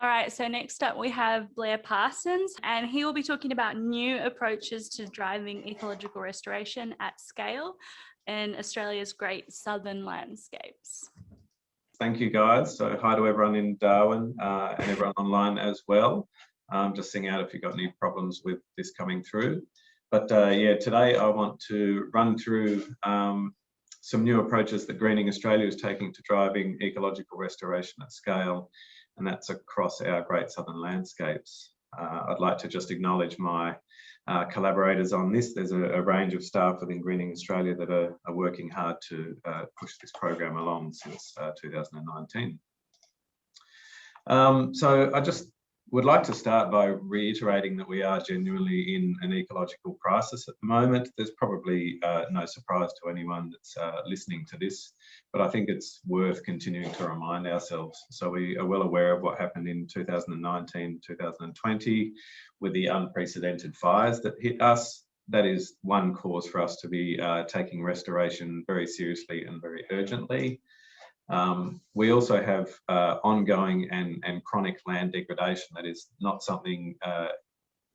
All right, so next up we have Blair Parsons, and he will be talking about new approaches to driving ecological restoration at scale in Australia's great southern landscapes. Thank you, guys. So hi to everyone in Darwin and everyone online as well. Just seeing out if you've got any problems with this coming through. But yeah, today I want to run through some new approaches that Greening Australia is taking to driving ecological restoration at scale, and that's across our great southern landscapes. I'd like to just acknowledge my collaborators on this. There's a range of staff within Greening Australia that are working hard to push this program along since 2019. So I just would like to start by reiterating that we are genuinely in an ecological crisis at the moment. There's probably no surprise to anyone that's listening to this, but I think it's worth continuing to remind ourselves. So we are well aware of what happened in 2019, 2020 with the unprecedented fires that hit us. That is one cause for us to be taking restoration very seriously and very urgently. We also have ongoing and chronic land degradation that is not something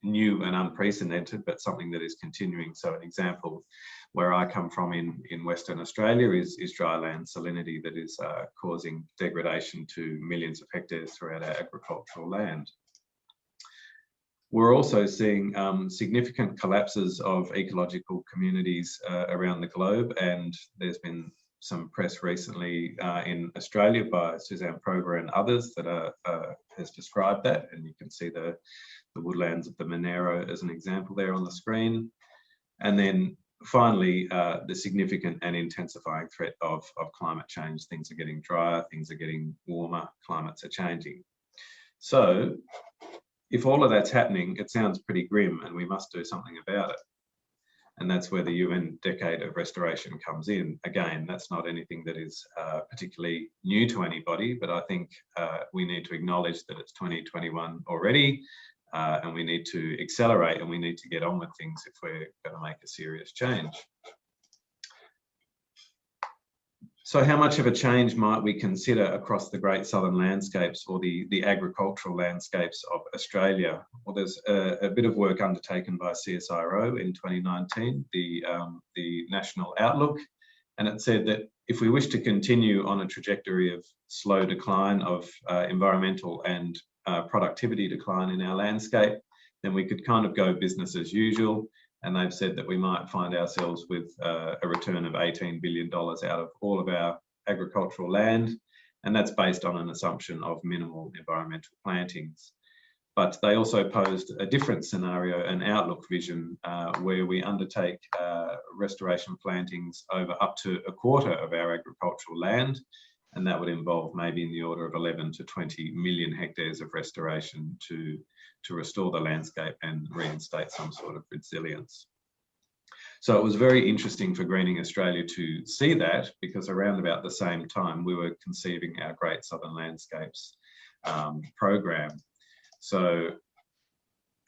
new and unprecedented, but something that is continuing. So an example where I come from in Western Australia is dry land salinity that is causing degradation to millions of hectares throughout our agricultural land. We're also seeing significant collapses of ecological communities around the globe, and there's been some press recently in Australia by Suzanne Prover and others that has described that, and you can see the woodlands of the Monero as an example there on the screen. And then finally, the significant and intensifying threat of climate change. Things are getting drier, things are getting warmer, climates are changing. So if all of that's happening, it sounds pretty grim and we must do something about it. And that's where the UN Decade of Restoration comes in. Again, that's not anything that is particularly new to anybody, but I think we need to acknowledge that it's 2021 already, and we need to accelerate and we need to get on with things if we're going to make a serious change. So how much of a change might we consider across the great southern landscapes or the agricultural landscapes of Australia? Well, there's a bit of work undertaken by CSIRO in 2019, the National Outlook, and it said that if we wish to continue on a trajectory of slow decline of environmental and productivity decline in our landscape, then we could kind of go business as usual. And they've said that we might find ourselves with a return of $18 billion out of all of our agricultural land. And that's based on an assumption of minimal environmental plantings. But they also posed a different scenario, an outlook vision, where we undertake restoration plantings over up to a quarter of our agricultural land. And that would involve maybe in the order of 11 to 20 million hectares of restoration to restore the landscape and reinstate some sort of resilience. So it was very interesting for Greening Australia to see that, because around about the same time we were conceiving our Great Southern Landscapes program. So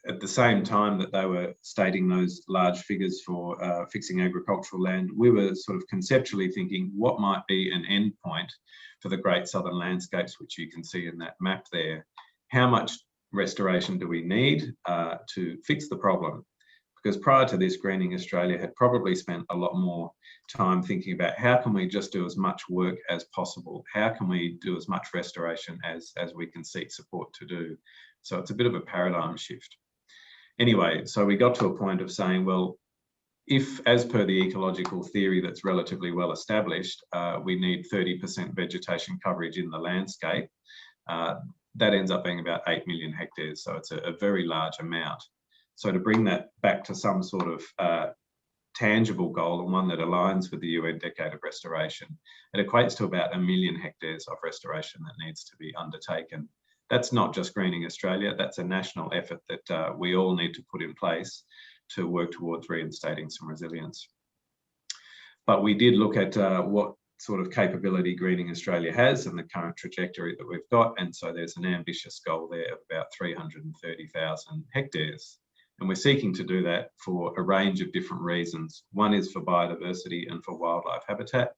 at the same time that they were stating those large figures for fixing agricultural land, we were sort of conceptually thinking what might be an end point for the Great Southern Landscapes, which you can see in that map there. How much restoration do we need to fix the problem? Because prior to this, Greening Australia had probably spent a lot more time thinking about how can we just do as much work as possible? How can we do as much restoration as we can seek support to do? So it's a bit of a paradigm shift. Anyway, so we got to a point of saying, well, if, as per the ecological theory that's relatively well established, we need 30% vegetation coverage in the landscape, that ends up being about 8 million hectares. So it's a very large amount. So to bring that back to some sort of tangible goal, and one that aligns with the UN Decade of Restoration, it equates to about 1 million hectares of restoration that needs to be undertaken. That's not just Greening Australia, that's a national effort that we all need to put in place to work towards reinstating some resilience. But we did look at what sort of capability Greening Australia has and the current trajectory that we've got, and so there's an ambitious goal there of about 330,000 hectares. And we're seeking to do that for a range of different reasons. One is for biodiversity and for wildlife habitat.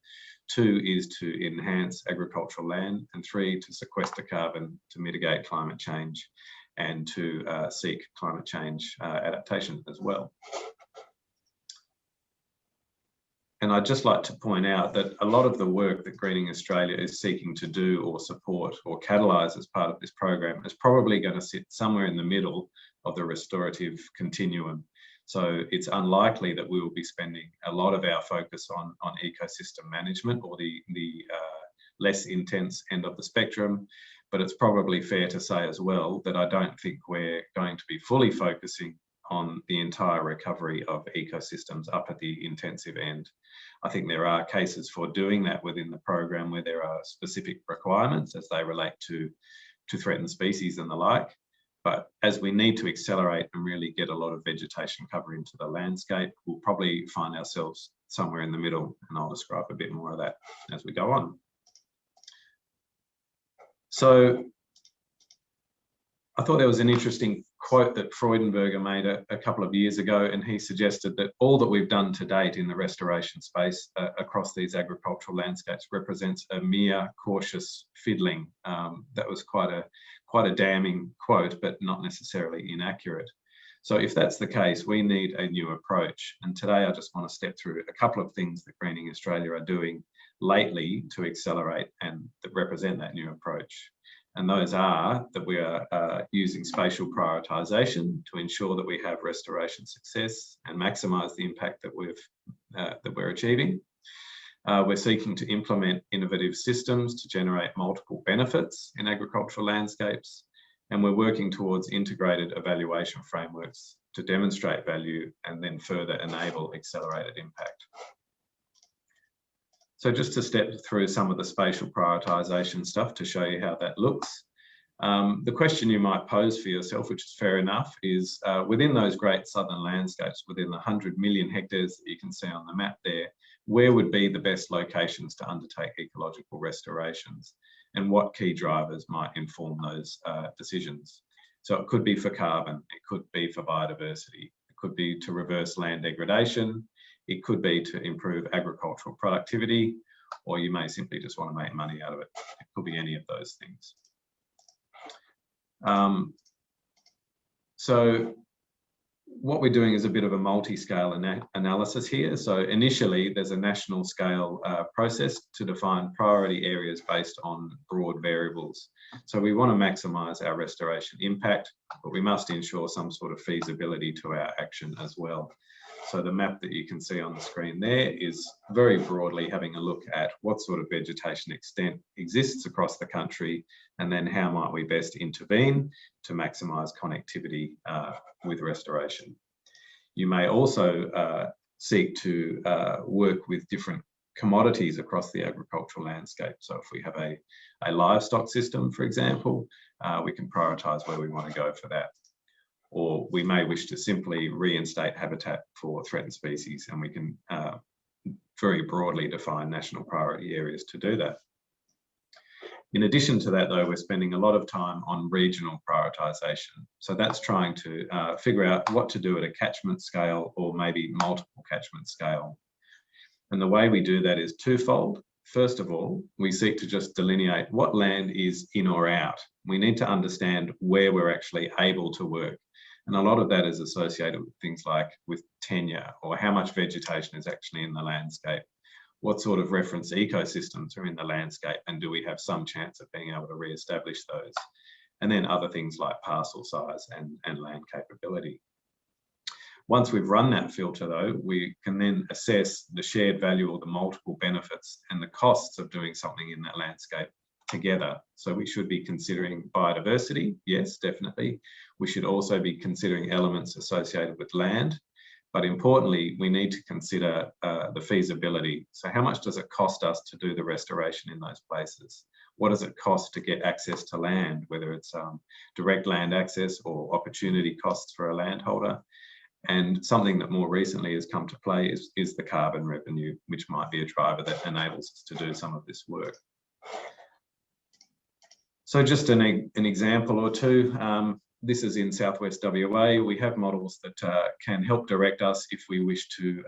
2 is to enhance agricultural land, and 3 to sequester carbon to mitigate climate change and to seek climate change adaptation as well. And I'd just like to point out that a lot of the work that Greening Australia is seeking to do or support or catalyse as part of this program is probably going to sit somewhere in the middle of the restorative continuum. So it's unlikely that we will be spending a lot of our focus on ecosystem management or the less intense end of the spectrum, but it's probably fair to say as well that I don't think we're going to be fully focusing on the entire recovery of ecosystems up at the intensive end. I think there are cases for doing that within the program where there are specific requirements as they relate to threatened species and the like. But as we need to accelerate and really get a lot of vegetation cover into the landscape, we'll probably find ourselves somewhere in the middle, and I'll describe a bit more of that as we go on. So I thought there was an interesting quote that Freudenberger made a couple of years ago, and he suggested that all that we've done to date in the restoration space across these agricultural landscapes represents a mere cautious fiddling. That was quite a damning quote, but not necessarily inaccurate. So if that's the case, we need a new approach. And today I just want to step through a couple of things that Greening Australia are doing lately to accelerate and that represent that new approach. And those are that we are using spatial prioritization to ensure that we have restoration success and maximise the impact that we're achieving. We're seeking to implement innovative systems to generate multiple benefits in agricultural landscapes, and we're working towards integrated evaluation frameworks to demonstrate value and then further enable accelerated impact. So just to step through some of the spatial prioritisation stuff to show you how that looks. The question you might pose for yourself, which is fair enough, is within those great southern landscapes, within the 100 million hectares that you can see on the map there, where would be the best locations to undertake ecological restorations, and what key drivers might inform those decisions? So it could be for carbon, it could be for biodiversity, it could be to reverse land degradation, it could be to improve agricultural productivity, or you may simply just want to make money out of it. It could be any of those things. So what we're doing is a bit of a multi-scale analysis here. So initially, there's a national scale process to define priority areas based on broad variables. So we want to maximise our restoration impact, but we must ensure some sort of feasibility to our action as well. So the map that you can see on the screen there is very broadly having a look at what sort of vegetation extent exists across the country, and then how might we best intervene to maximise connectivity with restoration. You may also seek to work with different commodities across the agricultural landscape. So if we have a livestock system, for example, we can prioritise where we want to go for that. Or we may wish to simply reinstate habitat for threatened species, and we can very broadly define national priority areas to do that. In addition to that, though, we're spending a lot of time on regional prioritisation. So that's trying to figure out what to do at a catchment scale or maybe multiple catchment scale. And the way we do that is twofold. First of all, we seek to just delineate what land is in or out. We need to understand where we're actually able to work. And a lot of that is associated with things like with tenure, or how much vegetation is actually in the landscape. What sort of reference ecosystems are in the landscape, and do we have some chance of being able to re-establish those? And then other things like parcel size and land capability. Once we've run that filter, though, we can then assess the shared value or the multiple benefits and the costs of doing something in that landscape together. So we should be considering biodiversity, yes, definitely. We should also be considering elements associated with land, but importantly, we need to consider the feasibility. So how much does it cost us to do the restoration in those places? What does it cost to get access to land, whether it's direct land access or opportunity costs for a landholder? And something that more recently has come to play is the carbon revenue, which might be a driver that enables us to do some of this work. So just an example or two, This is in Southwest WA. We have models that can help direct us if we wish to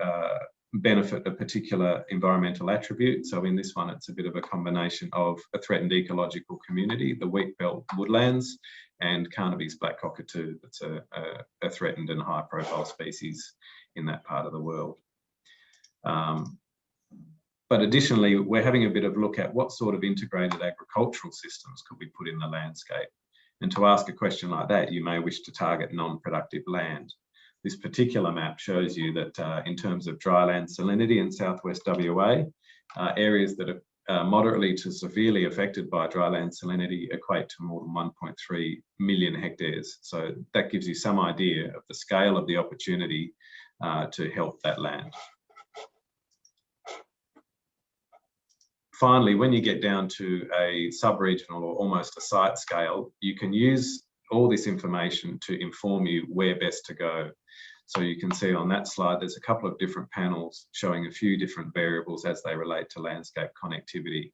benefit a particular environmental attribute. So in this one, it's a bit of a combination of a threatened ecological community, the wheatbelt woodlands, and Carnaby's black cockatoo. That's a threatened and high profile species in that part of the world. But additionally, we're having a bit of a look at what sort of integrated agricultural systems could we put in the landscape. And to ask a question like that, you may wish to target non-productive land. This particular map shows you that in terms of dryland salinity in Southwest WA, areas that are moderately to severely affected by dryland salinity equate to more than 1.3 million hectares. So that gives you some idea of the scale of the opportunity to help that land. Finally, when you get down to a sub-regional or almost a site scale, you can use all this information to inform you where best to go. So you can see on that slide, there's a couple of different panels showing a few different variables as they relate to landscape connectivity.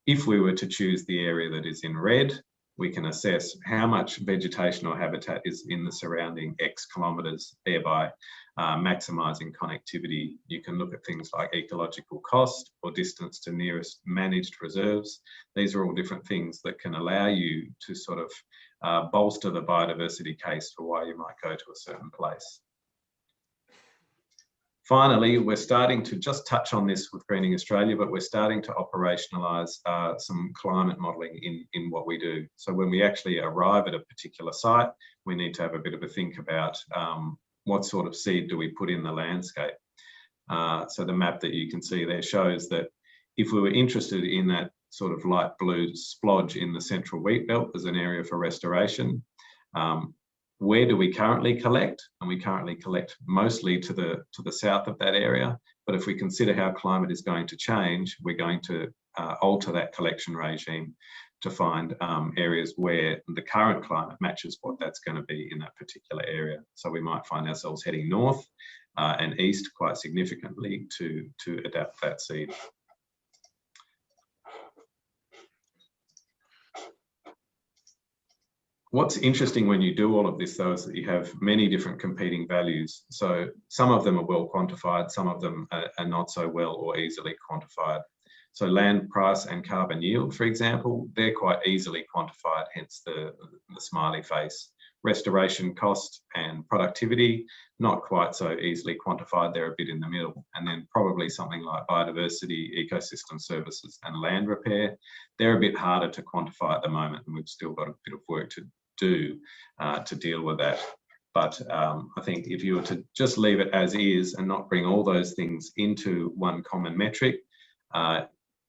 If we were to choose the area that is in red, we can assess how much vegetation or habitat is in the surrounding X kilometres, thereby maximising connectivity. You can look at things like ecological cost or distance to nearest managed reserves. These are all different things that can allow you to sort of bolster the biodiversity case for why you might go to a certain place. Finally, we're starting to just touch on this with Greening Australia, but we're starting to operationalise some climate modelling in what we do. So when we actually arrive at a particular site, we need to have a bit of a think about what sort of seed do we put in the landscape. So the map that you can see there shows that if we were interested in that sort of light blue splodge in the central wheat belt as an area for restoration, where do we currently collect? And we currently collect mostly to the south of that area. But if we consider how climate is going to change, we're going to alter that collection regime to find areas where the current climate matches what that's going to be in that particular area. So we might find ourselves heading north and east quite significantly to adapt that seed. What's interesting when you do all of this, though, is that you have many different competing values. So some of them are well quantified, some of them are not so well or easily quantified. So land price and carbon yield, for example, they're quite easily quantified, hence the smiley face. Restoration cost and productivity, not quite so easily quantified, they're a bit in the middle. And then probably something like biodiversity, ecosystem services and land repair, they're a bit harder to quantify at the moment, and we've still got a bit of work to do to deal with that. But I think if you were to just leave it as is and not bring all those things into one common metric,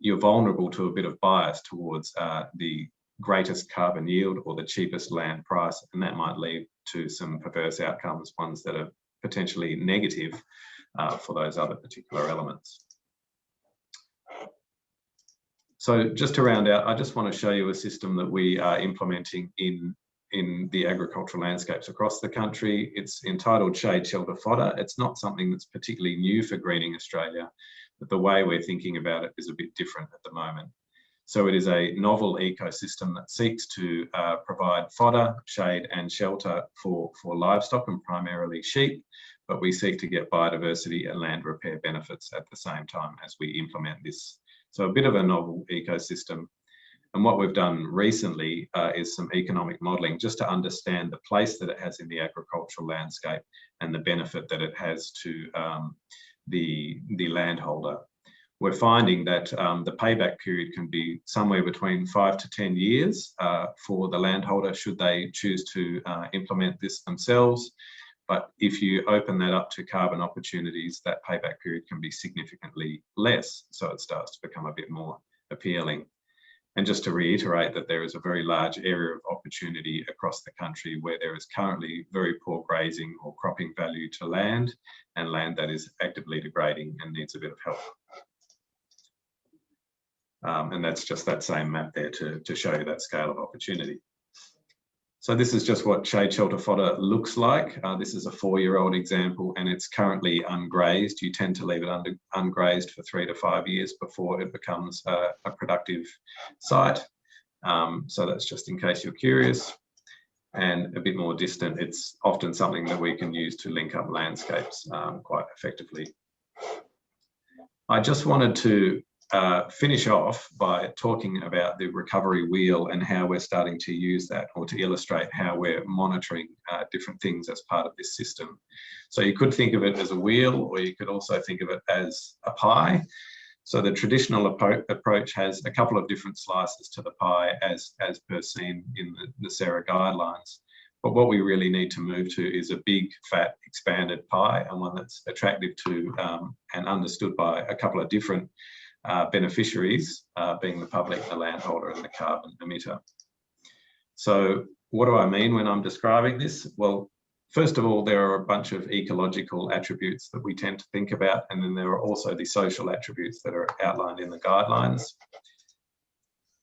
you're vulnerable to a bit of bias towards the greatest carbon yield or the cheapest land price, and that might lead to some perverse outcomes, ones that are potentially negative for those other particular elements. So just to round out, I just want to show you a system that we are implementing in the agricultural landscapes across the country. It's entitled Shade Shelter Fodder. It's not something that's particularly new for Greening Australia, but the way we're thinking about it is a bit different at the moment. So it is a novel ecosystem that seeks to provide fodder, shade and shelter for livestock and primarily sheep, but we seek to get biodiversity and land repair benefits at the same time as we implement this. So a bit of a novel ecosystem. And what we've done recently is some economic modelling just to understand the place that it has in the agricultural landscape and the benefit that it has to the landholder. We're finding that the payback period can be somewhere between 5 to 10 years for the landholder should they choose to implement this themselves. But if you open that up to carbon opportunities, that payback period can be significantly less. So it starts to become a bit more appealing. And just to reiterate that there is a very large area of opportunity across the country where there is currently very poor grazing or cropping value to land, and land that is actively degrading and needs a bit of help. And that's just that same map there to show you that scale of opportunity. So this is just what shade shelter fodder looks like. This is a 4-year-old example and it's currently ungrazed. You tend to leave it ungrazed for 3 to 5 years before it becomes a productive site. So that's just in case you're curious. and a bit more distant, it's often something that we can use to link up landscapes quite effectively. I just wanted to finish off by talking about the recovery wheel and how we're starting to use that, or to illustrate how we're monitoring different things as part of this system. So you could think of it as a wheel, or you could also think of it as a pie. So the traditional approach has a couple of different slices to the pie as per seen in the SARA guidelines. But what we really need to move to is a big, fat, expanded pie, and one that's attractive to and understood by a couple of different beneficiaries, being the public, the landholder, and the carbon emitter. So what do I mean when I'm describing this? Well, first of all, there are a bunch of ecological attributes that we tend to think about, and then there are also the social attributes that are outlined in the guidelines.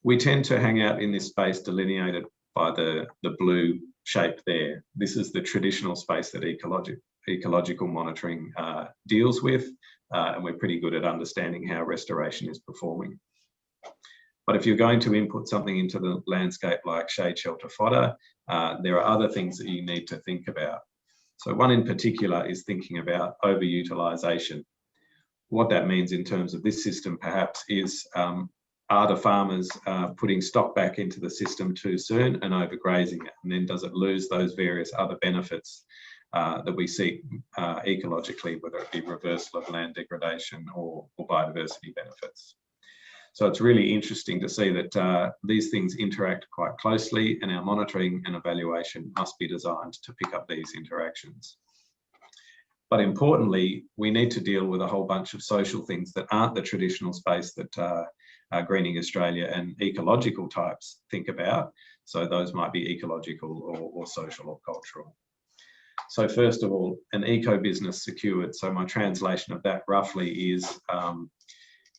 We tend to hang out in this space delineated by the blue shape there. This is the traditional space that ecological monitoring deals with, and we're pretty good at understanding how restoration is performing. But if you're going to input something into the landscape like shade shelter fodder, there are other things that you need to think about. So one in particular is thinking about overutilisation. What that means in terms of this system perhaps is, are the farmers putting stock back into the system too soon and overgrazing it? And then does it lose those various other benefits that we seek ecologically, whether it be reversal of land degradation or biodiversity benefits? So it's really interesting to see that these things interact quite closely, and our monitoring and evaluation must be designed to pick up these interactions. But importantly, we need to deal with a whole bunch of social things that aren't the traditional space that Greening Australia and ecological types think about. So those might be ecological or social or cultural. So first of all, an eco-business secured. So my translation of that roughly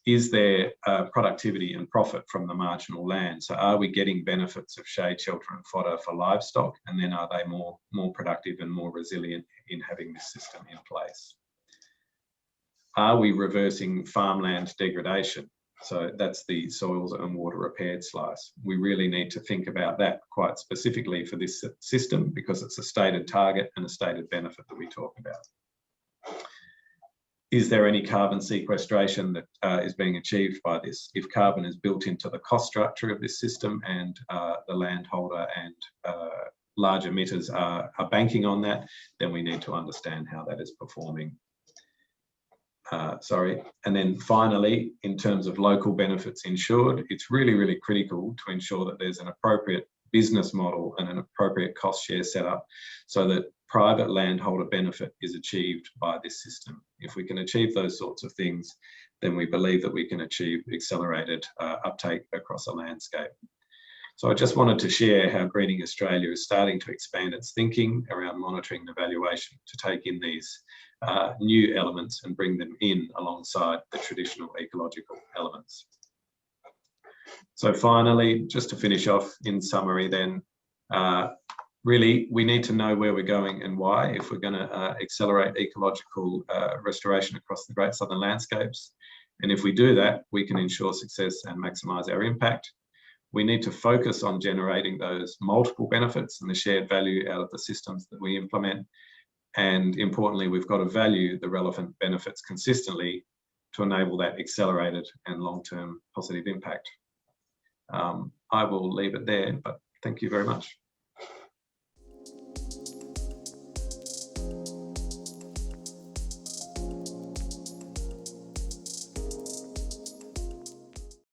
is there productivity and profit from the marginal land? So are we getting benefits of shade, shelter and fodder for livestock? And then are they more productive and more resilient in having this system in place? Are we reversing farmland degradation? So that's the soils and water repaired slice. We really need to think about that quite specifically for this system, because it's a stated target and a stated benefit that we talk about. Is there any carbon sequestration that is being achieved by this? If carbon is built into the cost structure of this system and the landholder and large emitters are banking on that, then we need to understand how that is performing. And then finally, in terms of local benefits ensured, it's really, really critical to ensure that there's an appropriate business model and an appropriate cost share setup so that private landholder benefit is achieved by this system. If we can achieve those sorts of things, then we believe that we can achieve accelerated uptake across a landscape. So I just wanted to share how Greening Australia is starting to expand its thinking around monitoring and evaluation to take in these new elements and bring them in alongside the traditional ecological elements. So finally, just to finish off in summary then, really we need to know where we're going and why if we're going to accelerate ecological restoration across the Great Southern Landscapes. And if we do that, we can ensure success and maximise our impact. We need to focus on generating those multiple benefits and the shared value out of the systems that we implement. And importantly, we've got to value the relevant benefits consistently to enable that accelerated and long-term positive impact. I will leave it there, but thank you very much.